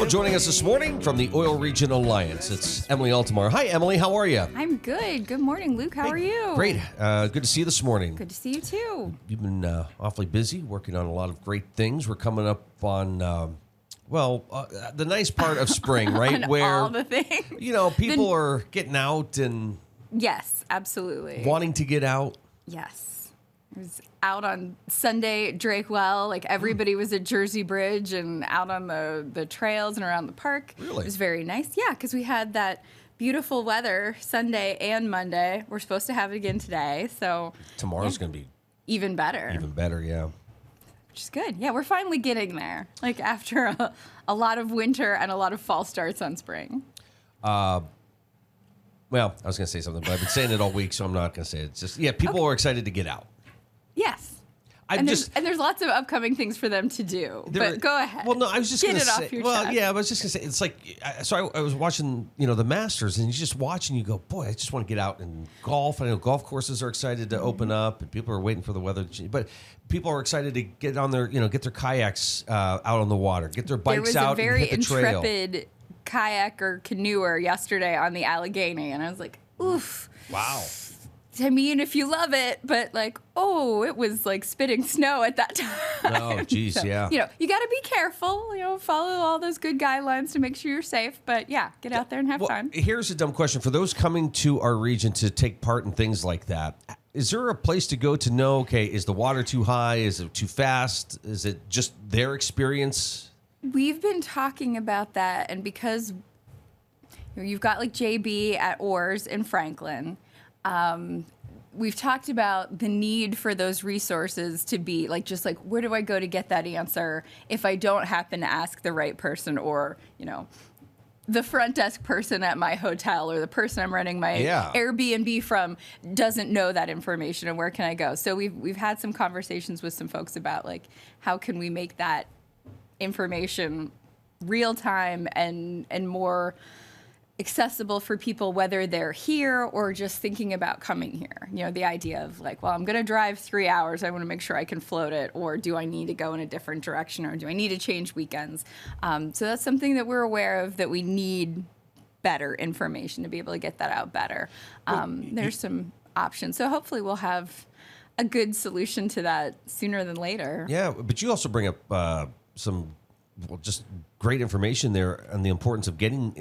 Well, joining us this morning from the Oil Region Alliance, it's Emily Altomare. Hi, Emily. How are you? I'm good. Good morning, Luke. How are you? Great. Good to see you this morning. Good to see you, too. You've been awfully busy working on a lot of great things. We're coming up on, the nice part of spring, right? Where all the things. People are getting out and... Yes, absolutely. Wanting to get out. Yes. I was out on Sunday, Drakewell. Like, everybody was at Jersey Bridge and out on the trails and around the park. Really? It was very nice. Yeah, because we had that beautiful weather Sunday and Monday. We're supposed to have it again today, so... Tomorrow's going to be... Even better. Even better, yeah. Which is good. Yeah, we're finally getting there. Like, after a lot of winter and a lot of false starts on spring. Well, I was going to say something, but I've been saying it all week, so I'm not going to say it. It's just, people are excited to get out. Yes. There's lots of upcoming things for them to do. But go ahead. Well, no, I was just going to say. Off your chest. Yeah, I was just going to say. It's like, I was watching, the Masters, and you just watch and you go, boy, I just want to get out and golf. I know golf courses are excited to open up, and people are waiting for the weather to change. But people are excited to get on their, get their kayaks out on the water, get their bikes out and hit the trail. There was a very intrepid kayaker, canoer yesterday on the Allegheny, and I was like, oof. Wow. I mean, if you love it, but it was like spitting snow at that time. Oh, geez, so, yeah. You got to be careful, follow all those good guidelines to make sure you're safe. But yeah, get out there and have fun. Here's a dumb question. For those coming to our region to take part in things like that, is there a place to go to know, okay, is the water too high? Is it too fast? Is it just their experience? We've been talking about that, and because you've got like JB at Oars in Franklin, we've talked about the need for those resources to be where do I go to get that answer if I don't happen to ask the right person, or the front desk person at my hotel or the person I'm renting my Airbnb from doesn't know that information, and where can I go? So we've had some conversations with some folks about how can we make that information real time and more accessible for people, whether they're here or just thinking about coming here. The idea of I'm going to drive 3 hours. I want to make sure I can float it, or do I need to go in a different direction, or do I need to change weekends? So that's something that we're aware of, that we need better information to be able to get that out better. There's some options. So hopefully we'll have a good solution to that sooner than later. Yeah, but you also bring up some just great information there on the importance of getting,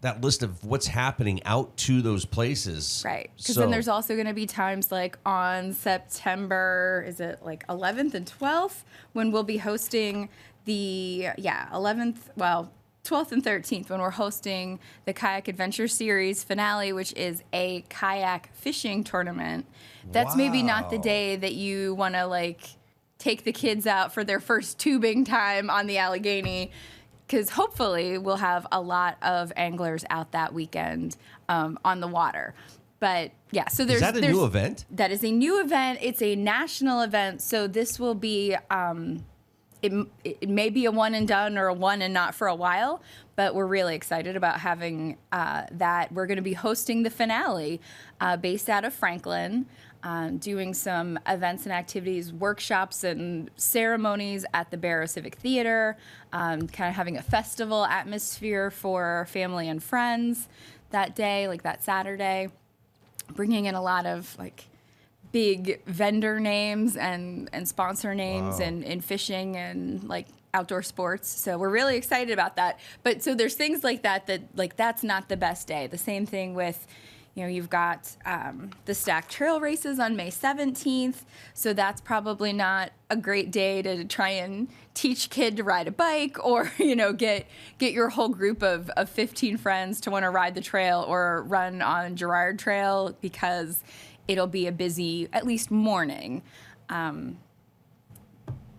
that list of what's happening out to those places. Right. Because then there's also going to be times on September, is it 11th and 12th, when we'll be hosting the, 12th and 13th, when we're hosting the Kayak Adventure Series finale, which is a kayak fishing tournament. That's maybe not the day that you want to take the kids out for their first tubing time on the Allegheny, because hopefully we'll have a lot of anglers out that weekend on the water. But yeah, so there's... Is that a new event? That is a new event. It's a national event. So this will be... It may be a one and done or a one and not for a while, but we're really excited about having that. We're going to be hosting the finale based out of Franklin, doing some events and activities, workshops and ceremonies at the Barrow Civic Theater, kind of having a festival atmosphere for family and friends that day, that Saturday, bringing in a lot of big vendor names and sponsor names in fishing and outdoor sports. So we're really excited about that. But so there's things like that that's not the best day. The same thing with, you've got the Stack Trail races on May 17th. So that's probably not a great day to try and teach a kid to ride a bike, or, get your whole group of 15 friends to want to ride the trail or run on Girard Trail, because it'll be a busy, at least morning. And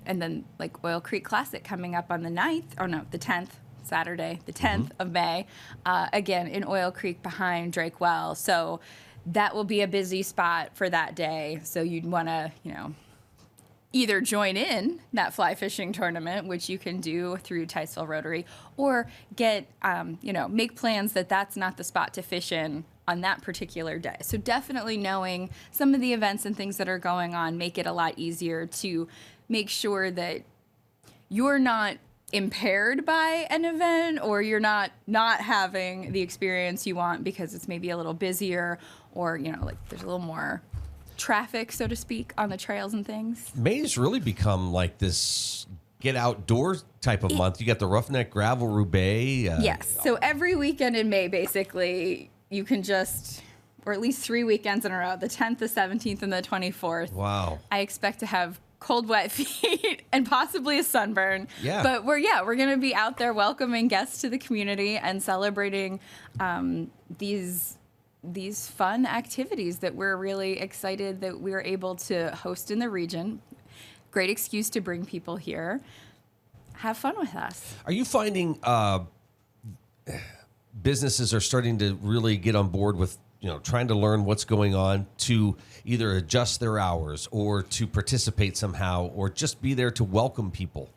then Oil Creek Classic coming up on the 10th, Saturday, the 10th of May, again in Oil Creek behind Drakewell. So that will be a busy spot for that day. So you'd want to, either join in that fly fishing tournament, which you can do through Ticeville Rotary, or get, make plans that that's not the spot to fish in on that particular day. So definitely knowing some of the events and things that are going on make it a lot easier to make sure that you're not impaired by an event, or you're not having the experience you want because it's maybe a little busier, or like there's a little more traffic, so to speak, on the trails and things. May's really become like this get outdoors type of month. You got the Roughneck Gravel Roubaix. Yes. So every weekend in May, basically, you can or at least 3 weekends in a row, the 10th, the 17th, and the 24th. Wow. I expect to have cold, wet feet and possibly a sunburn. Yeah. But we're going to be out there welcoming guests to the community and celebrating these fun activities that we're really excited that we're able to host in the region. Great excuse to bring people here. Have fun with us. Are you finding businesses are starting to really get on board with trying to learn what's going on to either adjust their hours or to participate somehow or just be there to welcome people?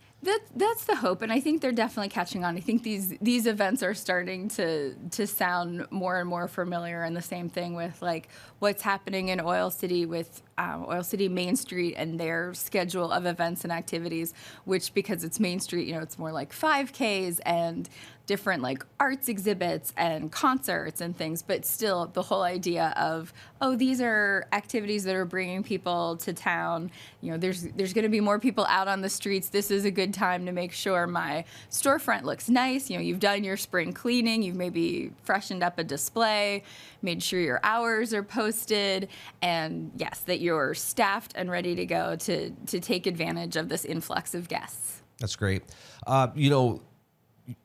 That's the hope, and I think they're definitely catching on. I think these events are starting to sound more and more familiar, and the same thing with like what's happening in Oil City with Oil City Main Street and their schedule of events and activities, which because it's Main Street, it's more like 5Ks and different like arts exhibits and concerts and things, but still the whole idea of, these are activities that are bringing people to town. There's going to be more people out on the streets. This is a good time to make sure my storefront looks nice. You've done your spring cleaning. You've maybe freshened up a display, made sure your hours are posted, and yes, that you're staffed and ready to go to take advantage of this influx of guests. That's great.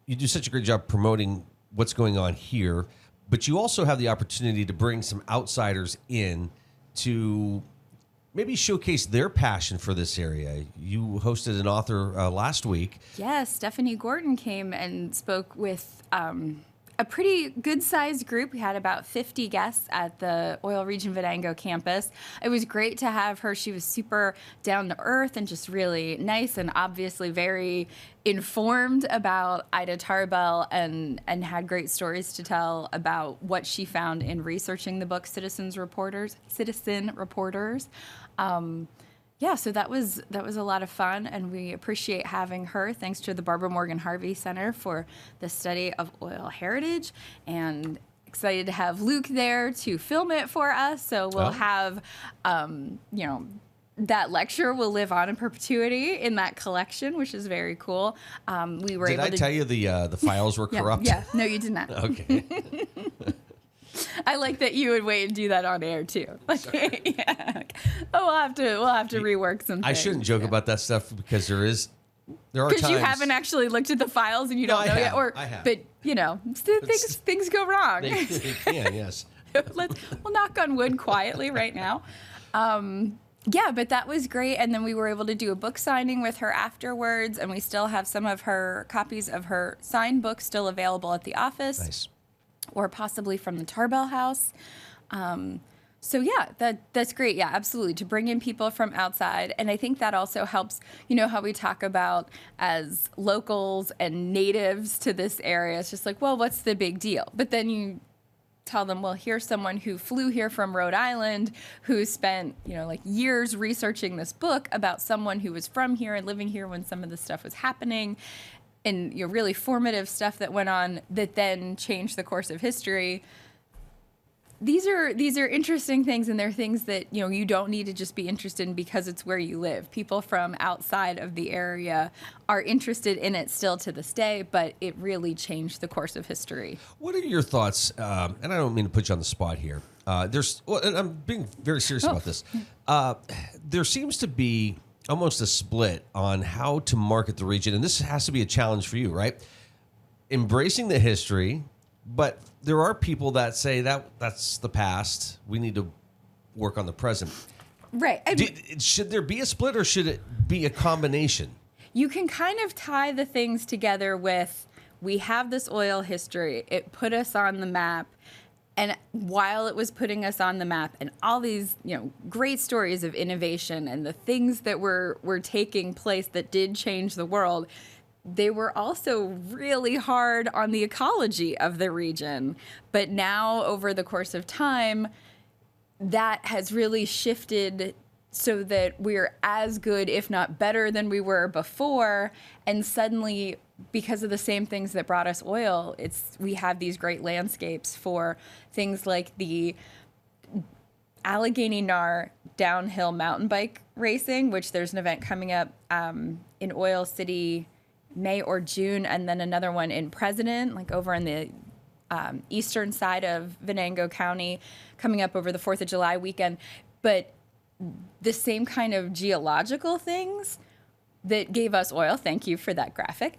You do such a great job promoting what's going on here, but you also have the opportunity to bring some outsiders in to maybe showcase their passion for this area. You hosted an author last week. Yes, Stephanie Gordon came and spoke with a pretty good-sized group. We had about 50 guests at the Oil Region Venango campus. It was great to have her. She was super down to earth and just really nice and obviously very informed about Ida Tarbell and had great stories to tell about what she found in researching the book Citizen Reporters. So that was a lot of fun, and we appreciate having her. Thanks to the Barbara Morgan Harvey Center for the study of oil heritage, and excited to have Luke there to film it for us. So we'll have, that lecture will live on in perpetuity in that collection, which is very cool. We were Did able I tell you the files were corrupt? Yeah, no, you did not. Okay. I like that you would wait and do that on air too. Yeah. Oh, we'll have to rework some things. I shouldn't joke about that stuff because there are times. Because you haven't actually looked at the files and you don't know yet. I have. But things go wrong. They can, yes. We'll knock on wood quietly right now. But that was great. And then we were able to do a book signing with her afterwards, and we still have some of her copies of her signed books still available at the office. Nice. Or possibly from the Tarbell House. That's great. Yeah, absolutely. To bring in people from outside. And I think that also helps, how we talk about as locals and natives to this area. It's just like, well, what's the big deal? But then you tell them, well, here's someone who flew here from Rhode Island, who spent, years researching this book about someone who was from here and living here when some of this stuff was happening. And really formative stuff that went on that then changed the course of history. These are interesting things, and they're things that you don't need to just be interested in because it's where you live. People from outside of the area are interested in it still to this day, but it really changed the course of history. What are your thoughts? And I don't mean to put you on the spot here. And I'm being very serious about this. There seems to be almost a split on how to market the region. And this has to be a challenge for you, right? Embracing the history, but there are people that say that's the past. We need to work on the present. Right. Should there be a split, or should it be a combination? You can kind of tie the things together with, we have this oil history. It put us on the map. And while it was putting us on the map and all these, great stories of innovation and the things that were taking place that did change the world, they were also really hard on the ecology of the region. But now, over the course of time, that has really shifted so that we're as good, if not better, than we were before. And suddenly, because of the same things that brought us oil, we have these great landscapes for things like the Allegheny Nar downhill mountain bike racing, which there's an event coming up in Oil City, May or June, and then another one in President, like over in the eastern side of Venango County, coming up over the 4th of July weekend. But the same kind of geological things that gave us oil, thank you for that graphic,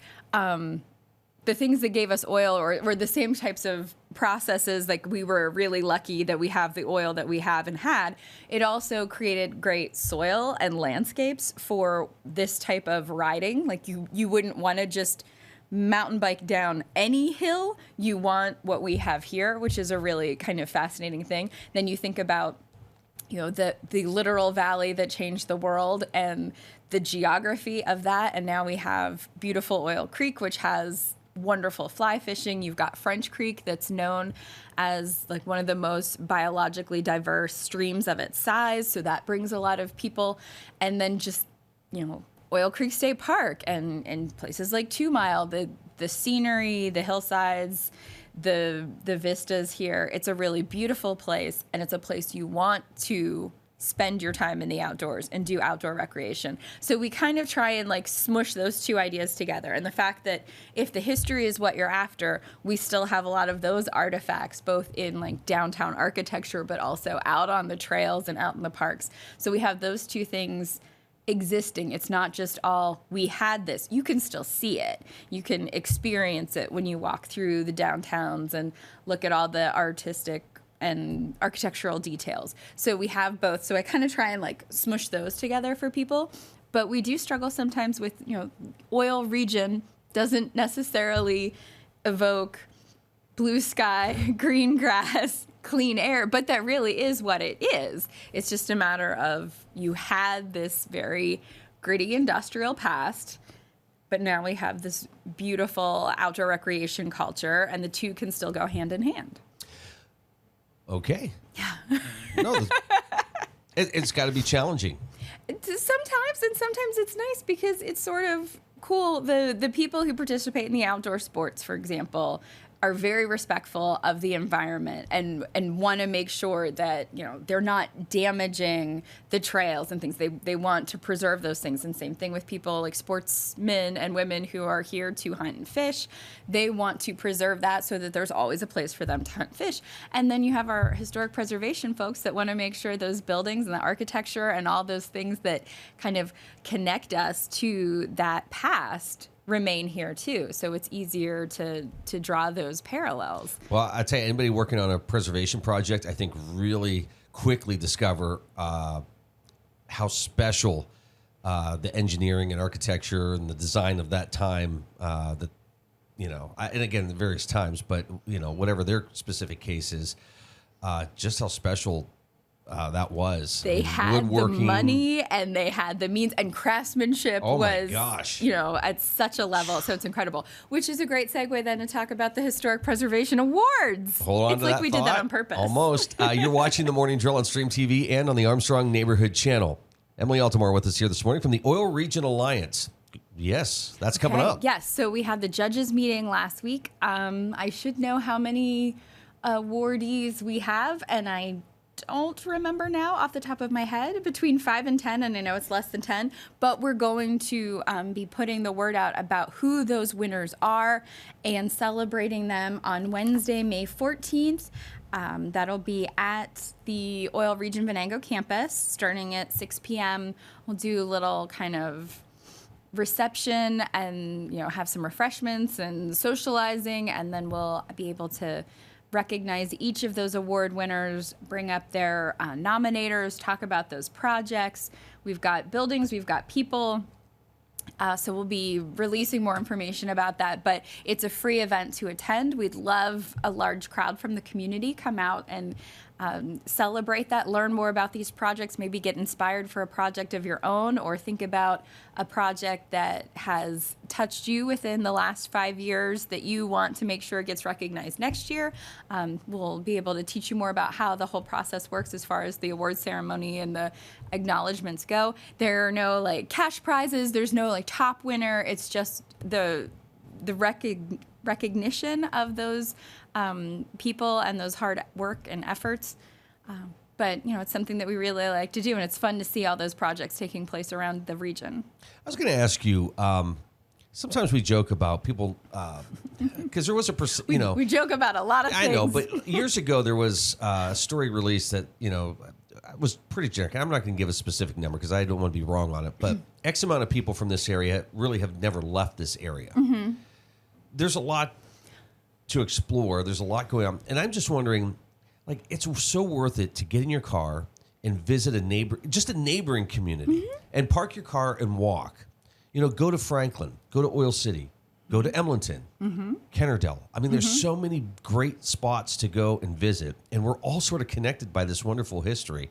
the things that gave us oil or the same types of processes, like we were really lucky that we have the oil that we have and had. It also created great soil and landscapes for this type of riding. Like you wouldn't want to just mountain bike down any hill. You want what we have here, which is a really kind of fascinating thing. Then you think about, the literal valley that changed the world and the geography of that. And now we have beautiful Oil Creek, which has wonderful fly fishing. You've got French Creek, that's known as like one of the most biologically diverse streams of its size. So that brings a lot of people. And then just, Oil Creek State Park and places like 2 Mile, the scenery, the hillsides, the vistas here. It's a really beautiful place, and it's a place you want to spend your time in the outdoors and do outdoor recreation. So we kind of try and like smush those two ideas together. And the fact that if the history is what you're after, we still have a lot of those artifacts, both in like downtown architecture, but also out on the trails and out in the parks. So we have those two things existing. It's not just all we had this. You can still see it. You can experience it when you walk through the downtowns and look at all the artistic and architectural details. So we have both. So I kind of try and like smush those together for people. But we do struggle sometimes with, oil region doesn't necessarily evoke blue sky, green grass, clean air, but that really is what it is. It's just a matter of you had this very gritty industrial past, but now we have this beautiful outdoor recreation culture, and the two can still go hand in hand. Okay. Yeah. No, it's got to be challenging. Sometimes, and sometimes it's nice because it's sort of cool. The people who participate in the outdoor sports, for example, are very respectful of the environment and want to make sure that, they're not damaging the trails and things. They want to preserve those things. And same thing with people like sportsmen and women who are here to hunt and fish. They want to preserve that so that there's always a place for them to hunt and fish. And then you have our historic preservation folks that want to make sure those buildings and the architecture and all those things that kind of connect us to that past remain here too. So it's easier to draw those parallels. Well, I tell you, anybody working on a preservation project, I think really quickly discover how special the engineering and architecture and the design of that time, and again, the various times, but, whatever their specific case is, just how special that was. They had the money and they had the means, and craftsmanship was, my gosh, at such a level. So it's incredible, which is a great segue then to talk about the Historic Preservation Awards. Hold on it's to like that we thought. Did that on purpose. Almost. You're watching The Morning Drill on Stream TV and on the Armstrong Neighborhood Channel. Emily Altomare with us here this morning from the Oil Region Alliance. Yes, that's coming up. Yes, so we had the judges meeting last week. I should know how many awardees we have, and I don't remember now off the top of my head, between 5 and 10, and I know it's less than 10, but we're going to be putting the word out about who those winners are and celebrating them on Wednesday, May 14th. That'll be at the Oil Region Venango campus starting at 6 p.m. We'll do a little kind of reception and have some refreshments and socializing, and then we'll be able to recognize each of those award winners, bring up their nominators, talk about those projects. We've got buildings, we've got people. So we'll be releasing more information about that, but it's a free event to attend. We'd love a large crowd from the community come out and celebrate that, learn more about these projects, maybe get inspired for a project of your own, or think about a project that has touched you within the last 5 years that you want to make sure it gets recognized next year. We'll be able to teach you more about how the whole process works as far as the award ceremony and the acknowledgments go. There are no like cash prizes. There's no like top winner. It's just the recognition of those people and those hard work and efforts. But, you know, it's something that we really like to do, and it's fun to see all those projects taking place around the region. I was going to ask you, sometimes we joke about people, because there was a, We joke about a lot of things. I know, but years ago there was a story released that, was pretty generic. I'm not going to give a specific number because I don't want to be wrong on it, but X amount of people from this area really have never left this area. Mm-hmm. There's a lot to explore. There's a lot going on. And I'm just wondering, like, it's so worth it to get in your car and visit a neighboring community and park your car and walk. Go to Franklin, go to Oil City, go to Emlenton, Kennerdell. I mean, there's so many great spots to go and visit, and we're all sort of connected by this wonderful history.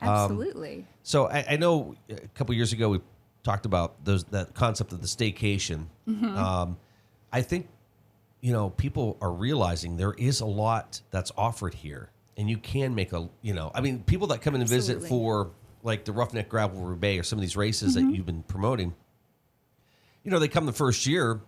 Absolutely. So I know a couple years ago we talked about that concept of the staycation. I think, people are realizing there is a lot that's offered here, and you can make people that come in and visit for like the Roughneck Gravel Roubaix or some of these races that you've been promoting, they come the first year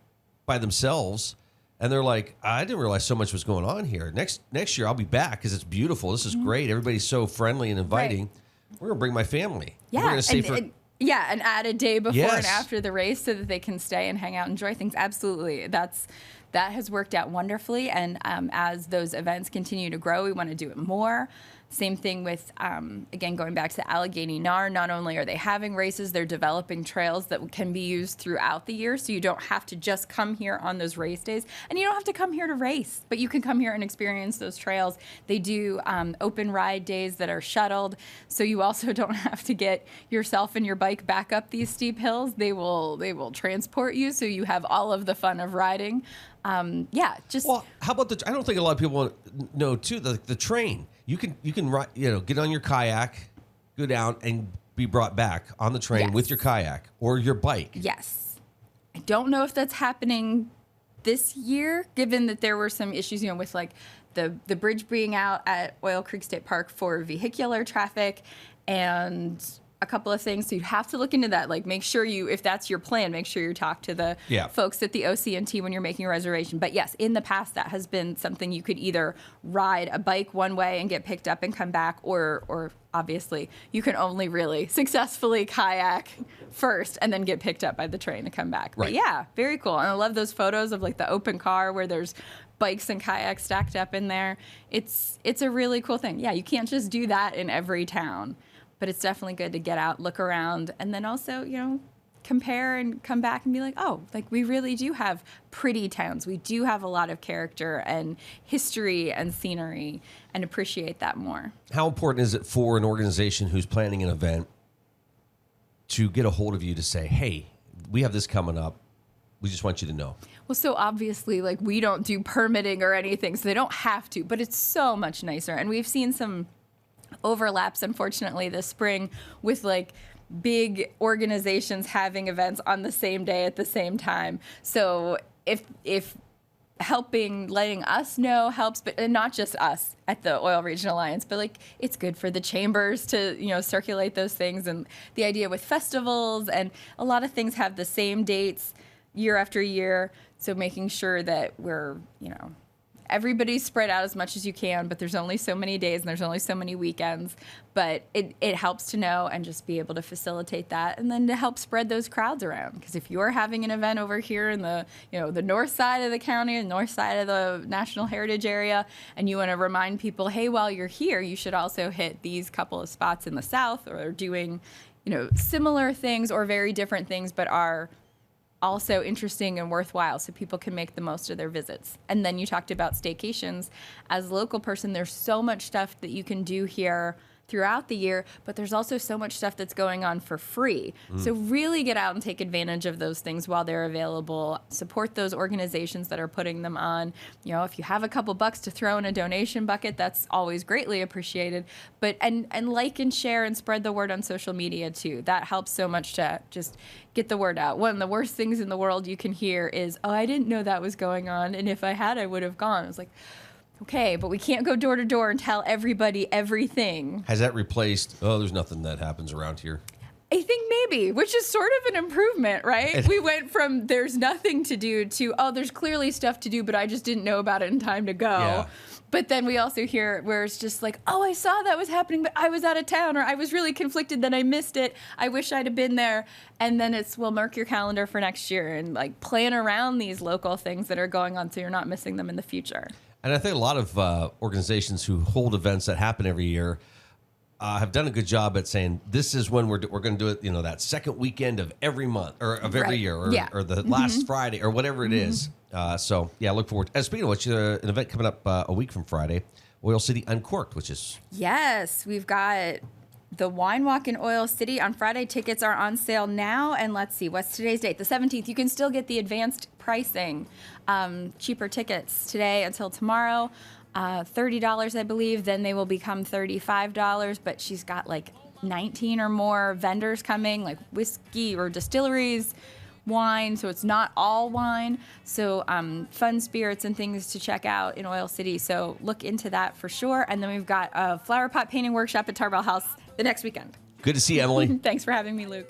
by themselves and they're like, I didn't realize so much was going on here. Next year I'll be back because it's beautiful. This is great. Everybody's so friendly and inviting. Right. We're going to bring my family. Yeah. We're going to stay and add a day before and after the race so that they can stay and hang out and enjoy things. Absolutely. That has worked out wonderfully. And as those events continue to grow, we want to do it more. Same thing with, again, going back to Allegheny NAR, not only are they having races, they're developing trails that can be used throughout the year. So you don't have to just come here on those race days. And you don't have to come here to race, but you can come here and experience those trails. They do open ride days that are shuttled. So you also don't have to get yourself and your bike back up these steep hills. They will transport you so you have all of the fun of riding. Well, how about I don't think a lot of people know too, the train. You can ride, get on your kayak, go down and be brought back on the train with your kayak or your bike. Yes. I don't know if that's happening this year, given that there were some issues, with like the bridge being out at Oil Creek State Park for vehicular traffic and a couple of things. So you have to look into that. Like, make sure if that's your plan, make sure you talk to the folks at the OC&T when you're making a reservation. But yes, in the past, that has been something you could either ride a bike one way and get picked up and come back, or obviously you can only really successfully kayak first and then get picked up by the train to come back. Right. But yeah, very cool. And I love those photos of like the open car where there's bikes and kayaks stacked up in there. It's a really cool thing. Yeah, you can't just do that in every town. But it's definitely good to get out, look around, and then also, compare and come back and be like, oh, like we really do have pretty towns. We do have a lot of character and history and scenery, and appreciate that more. How important is it for an organization who's planning an event to get a hold of you to say, hey, we have this coming up. We just want you to know. Well, so obviously, like, we don't do permitting or anything, so they don't have to, but it's so much nicer. And we've seen some overlaps, unfortunately, this spring with like big organizations having events on the same day at the same time. So if letting us know helps, but and not just us at the Oil Region Alliance, but like it's good for the chambers to circulate those things. And the idea with festivals and a lot of things have the same dates year after year. So making sure that we're everybody's spread out as much as you can, but there's only so many days and there's only so many weekends. But it helps to know and just be able to facilitate that, and then to help spread those crowds around. Because if you're having an event over here in the the north side of the county and north side of the National Heritage area, and you want to remind people, hey, while you're here, you should also hit these couple of spots in the south, or doing similar things or very different things, but are also interesting and worthwhile, so people can make the most of their visits. And then you talked about staycations. As a local person, there's so much stuff that you can do here throughout the year, but there's also so much stuff that's going on for free. So really get out and take advantage of those things while they're available. Support those organizations that are putting them on. You know, if you have a couple bucks to throw in a donation bucket, that's always greatly appreciated. But and like and share and spread the word on social media too. That helps so much to just get the word out. One of the worst things in the world you can hear is, "Oh, I didn't know that was going on, and if I had, I would have gone." It's like, okay, but we can't go door to door and tell everybody everything. Has that replaced, oh, there's nothing that happens around here? I think maybe, which is sort of an improvement, right? We went from there's nothing to do to, oh, there's clearly stuff to do, but I just didn't know about it in time to go. Yeah. But then we also hear where it's just like, oh, I saw that was happening, but I was out of town, or I was really conflicted that I missed it. I wish I'd have been there. And then it's, well, mark your calendar for next year and like plan around these local things that are going on so you're not missing them in the future. And I think a lot of organizations who hold events that happen every year have done a good job at saying, this is when we're going to do it, you know, that second weekend of every month or of every year or the last Friday or whatever it is. So, yeah, look forward. And speaking of which, an event coming up a week from Friday, Oil City Uncorked, which is... Yes, we've got the Wine Walk in Oil City on Friday. Tickets are on sale now. And let's see, what's today's date? The 17th. You can still get the advanced pricing. Cheaper tickets today until tomorrow. $30, I believe. Then they will become $35. But she's got like 19 or more vendors coming, like whiskey or distilleries, wine. So it's not all wine. So fun spirits and things to check out in Oil City. So look into that for sure. And then we've got a flower pot painting workshop at Tarbell House the next weekend. Good to see you, Emily. Thanks for having me, Luke.